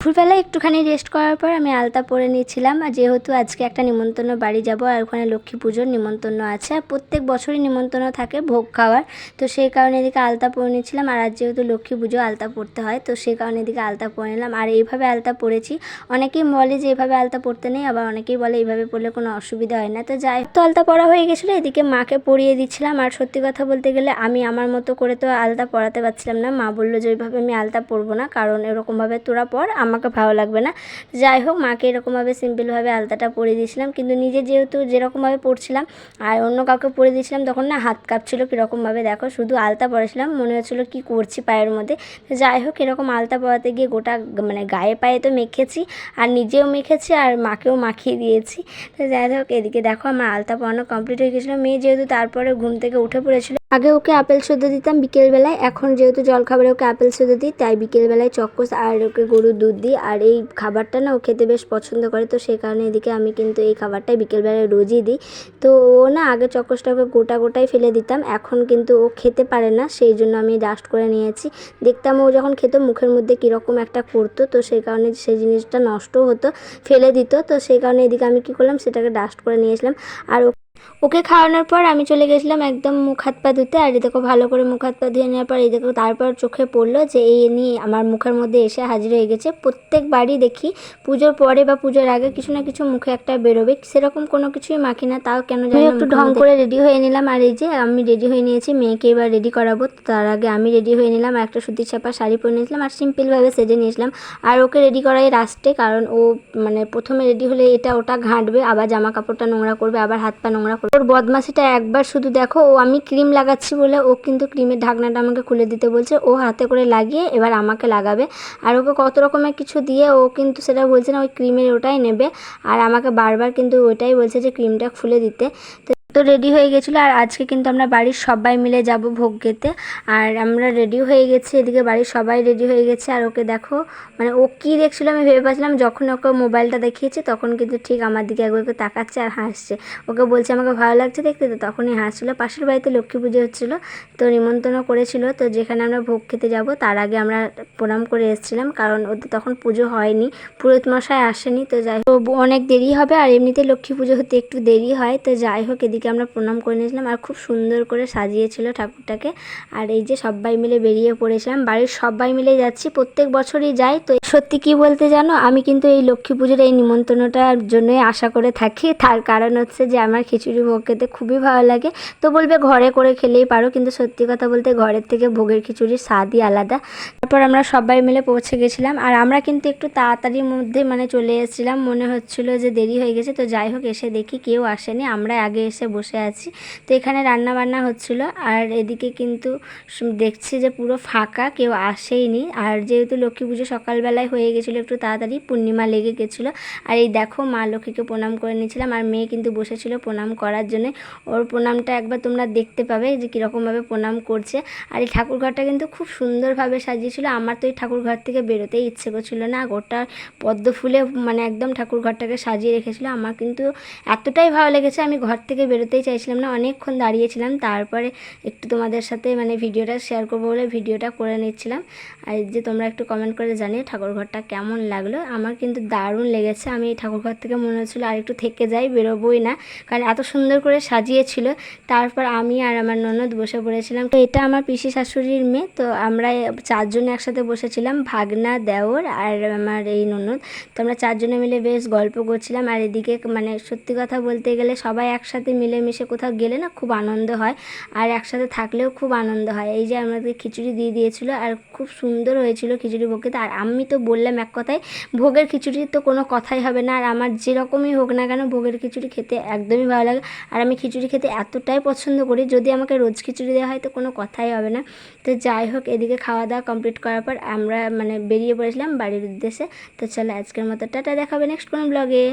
দুপুরবেলা একটুখানি রেস্ট করার পর আমি আলতা পরে নিয়েছিলাম। আর যেহেতু আজকে একটা নিমন্ত্রণ বাড়ি যাব আর ওখানে লক্ষ্মী পুজোর নিমন্ত্রণ আছে, আর প্রত্যেক বছরই নিমন্ত্রণ থাকে ভোগ খাওয়ার, তো সেই কারণে এদিকে আলতা পরে নিয়েছিলাম। আর আজ যেহেতু লক্ষ্মী পুজো আলতা পরতে হয়, তো সেই কারণে এদিকে আলতা পরে নিলাম। আর এইভাবে আলতা পরেছি। অনেকেই বলে যে এইভাবে আলতা পরতে নেই, আবার অনেকেই বলে এইভাবে পরলে কোনো অসুবিধা হয় না। তো যাই তো আলতা পরা হয়ে গেছিলো, এদিকে মাকে পরিয়ে দিচ্ছিলাম। আর সত্যি কথা বলতে গেলে আমি আমার মতো করে তো আলতা পরাতে পারছিলাম না। মা বললো যে ওইভাবে আমি আলতা পরবো না, কারণ এরকমভাবে তোরা পর, আমাকে ভালো লাগবে না। যাই হোক, মাকে এরকমভাবে সিম্পলভাবে আলতাটা পরিয়ে দিয়েছিলাম, কিন্তু নিজে যেহেতু যেরকমভাবে পরছিলাম আর অন্য কাউকে পরিয়ে দিয়েছিলাম, তখন না হাত কাঁপছিলো কীরকমভাবে। দেখো, শুধু আলতা পরেছিলাম, মনে হচ্ছিলো কী করছি পায়ের মধ্যে। যাই হোক, এরকম আলতা পরাতে গিয়ে গোটা মানে গায়ে পায়ে তো মেখেছি, আর নিজেও মেখেছি, আর মাকেও মাখিয়ে দিয়েছি। তো যাই হোক, এদিকে দেখো আমার আলতা পরানো কমপ্লিট হয়ে গেছিলো। মেয়ে যেহেতু তারপরে ঘুম থেকে উঠে পড়েছিল, আগে ওকে আপেল সেদ্ধ দিতাম বিকেলবেলায়, এখন যেহেতু জলখাবারে ওকে আপেল সেদ্ধ দিই, তাই বিকেলবেলায় চক্কস আর ওকে গরুর দুধ দিই। আর এই খাবারটা না ও খেতে বেশ পছন্দ করে, তো সেই কারণে এদিকে আমি কিন্তু এই খাবারটাই বিকেলবেলায় রোজই দিই। তো ও না আগে চক্কসটা ওকে গোটাই ফেলে দিতাম, এখন কিন্তু ও খেতে পারে না, সেই জন্য আমি ডাস্ট করে নিয়েছি। দেখতাম ও যখন খেত মুখের মধ্যে কীরকম একটা করতো, তো সেই কারণে সেই জিনিসটা নষ্টও হতো, ফেলে দিত। তো সেই কারণে এদিকে আমি কী করলাম, সেটাকে ডাস্ট করে নিয়েছিলাম। আর ওকে খাওয়ানোর পর আমি চলে গেছিলাম একদম মুখ হাত পা ধুতে। আর এই দেখো, ভালো করে মুখ হাত পা ধুয়ে নেওয়ার পর এই দেখো, তারপর চোখে পড়লো যে এই নিয়ে আমার মুখের মধ্যে এসে হাজির হয়ে গেছে। প্রত্যেকবারই দেখি পুজোর পরে বা পুজোর আগে কিছু না কিছু মুখে একটা বেরোবে, সেরকম কোনো কিছুই মাখি না, তাও কেন জানি একটু ঢং করে রেডি হয়ে নিলাম। আর এই যে আমি রেডি হয়ে নিয়েছি, মেয়েকে এবার রেডি করাবো, তার আগে আমি রেডি হয়ে নিলাম। আর একটা সুতির ছাপা শাড়ি পরে নিয়েছিলাম আর সিম্পলভাবে সেজে নিয়েছিলাম। আর ওকে রেডি করাই লাস্টে, কারণ ও মানে প্রথমে রেডি হলে এটা ওটা ঘাঁটবে, আবার জামা কাপড়টা নোংরা করবে, আবার হাত পা নোংরা করবে। ওর বদমাশিটা একবার শুধু দেখো, ও আমি ক্রিম লাগাচ্ছি বলে ও কিন্তু ক্রিমের ঢাকনাটা আমাকে খুলে দিতে বলছে, ও হাতে করে লাগিয়ে এবার আমাকে লাগাবে। আর ওকে কত রকমের কিছু দিয়ে ও কিন্তু সেটা বলছে না, ওই ক্রিমের ওটাই নেবে। আর আমাকে বারবার কিন্তু ওইটাই বলছে যে ক্রিমটা খুলে দিতে। তো রেডি হয়ে গেছিলো। আর আজকে কিন্তু আমরা বাড়ির সবাই মিলে যাব ভোগ খেতে। আর আমরা রেডি হয়ে গেছি, এদিকে বাড়ির সবাই রেডি হয়ে গেছে। আর ওকে দেখো, মানে ও কী দেখছিলো আমি ভেবে পাচ্ছিলাম। যখন ওকে মোবাইলটা দেখিয়েছি তখন কিন্তু ঠিক আমার দিকে একবার তাকাচ্ছে আর হাসছে। ওকে বলছে আমাকে ভালো লাগছে দেখতে, তো তখনই হাসছিলো। পাশের বাড়িতে লক্ষ্মী পুজো হচ্ছিলো, তো নিমন্ত্রণ করেছিল, তো যেখানে আমরা ভোগ খেতে যাব তার আগে আমরা প্রণাম করে এসেছিলাম, কারণ ওদের তখন পুজো হয়নি, পুরোহিত মশাই আসেনি। তো যাই হোক, অনেক দেরি হবে, আর এমনিতে লক্ষ্মী পুজো হতে একটু দেরি হয়। তো যাই হোক, এদিকে আমরা প্রণাম করে নিয়েছিলাম, আর খুব সুন্দর করে সাজিয়েছিল ঠাকুরটাকে। আর এই যে সবাই মিলে বেরিয়ে পড়েছিলাম, বাড়ির সবাই মিলে যাচ্ছি, প্রত্যেক বছরই যাই। তো সত্যি কি বলতে জানো, আমি কিন্তু এই লক্ষ্মী পুজোর এই নিমন্ত্রণটার জন্যই আশা করে থাকি। তার কারণ হচ্ছে যে আমার খিচুড়ি ভোগ খেতে খুবই ভালো লাগে। তো বলবে ঘরে করে খেলেই পারো, কিন্তু সত্যি কথা বলতে ঘরের থেকে ভোগের খিচুড়ির স্বাদই আলাদা। তারপর আমরা সবাই মিলে পৌঁছে গেছিলাম, আর আমরা কিন্তু একটু তাড়াতাড়ির মধ্যে মানে চলে এসেছিলাম, মনে হচ্ছিলো যে দেরি হয়ে গেছে। তো যাই হোক, এসে দেখি কেউ আসেনি, আমরা আগে এসে বসে আছি। তো এখানে রান্না বান্না হচ্ছিলো, আর এদিকে কিন্তু দেখছি যে পুরো ফাঁকা, কেউ আসেইনি। আর যেহেতু লক্ষ্মী পুজো সকালবেলায় হয়ে গেছিলো, একটু তাড়াতাড়ি পূর্ণিমা লেগে গেছিলো। আর এই দেখো, মা লক্ষ্মীকে প্রণাম করে নিয়েছিলাম, আর মেয়ে কিন্তু বসেছিল প্রণাম করার জন্যে। ওর প্রণামটা একবার তোমরা দেখতে পাবে যে কীরকমভাবে প্রণাম করছে। আর এই ঠাকুরঘরটা কিন্তু খুব সুন্দরভাবে সাজিয়েছিল। আমার তো এই ঠাকুরঘর থেকে বেরোতেই ইচ্ছে করছিল না, গোটা পদ্ম ফুলে মানে একদম ঠাকুরঘরটাকে সাজিয়ে রেখেছিলো। আমার কিন্তু এতটাই ভালো লেগেছে, আমি ঘর থেকে বেরোতেই চাইছিলাম না, অনেকক্ষণ দাঁড়িয়েছিলাম। তারপরে একটু তোমাদের সাথে মানে ভিডিওটা শেয়ার করবো বলে ভিডিওটা করে নিচ্ছিলাম। আর যে তোমরা একটু কমেন্ট করে জানিয়ে ঠাকুরঘরটা কেমন লাগলো। আমার কিন্তু দারুণ লেগেছে, আমি এই ঠাকুরঘর থেকে মনে হচ্ছিলো আর একটু থেকে যাই, বেরোবোই না, কারণ এত সুন্দর করে সাজিয়েছিল। তারপর আমি আর আমার ননদ বসে পড়েছিলাম। তো এটা আমার পিসি শাশুড়ির মেয়ে, তো আমরা চারজনে একসাথে বসেছিলাম, ভাগনা, দেওর আর আমার এই ননদ। তো আমরা চারজনে মিলে বেশ গল্প করছিলাম। আর এদিকে মানে সত্যি কথা বলতে গেলে সবাই একসাথে মিলেমিশে কোথাও গেলে না খুব আনন্দ হয়, আর একসাথে থাকলেও খুব আনন্দ হয়। এই যে আমাদের খিচুড়ি দিয়ে দিয়েছিল, আর খুব সুন্দর হয়েছিল খিচুড়ি ভোগ খেতে। আর আমি তো বললাম এক কথায়, ভোগের খিচুড়ির তো কোনো কথাই হবে না। আর আমার যেরকমই হোক না কেন, ভোগের খিচুড়ি খেতে একদমই ভালো লাগে। আর আমি খিচুড়ি খেতে এতটাই পছন্দ করি, যদি আমাকে রোজ খিচুড়ি দেওয়া হয় তো কোনো কথাই হবে না। তো যাই হোক, এদিকে খাওয়া দাওয়া কমপ্লিট করার পর আমরা মানে বেরিয়ে পড়েছিলাম বাড়ির উদ্দেশ্যে। তো চলো, আজকের মতো টাটা, দেখাবে নেক্সট কোনো ব্লগে।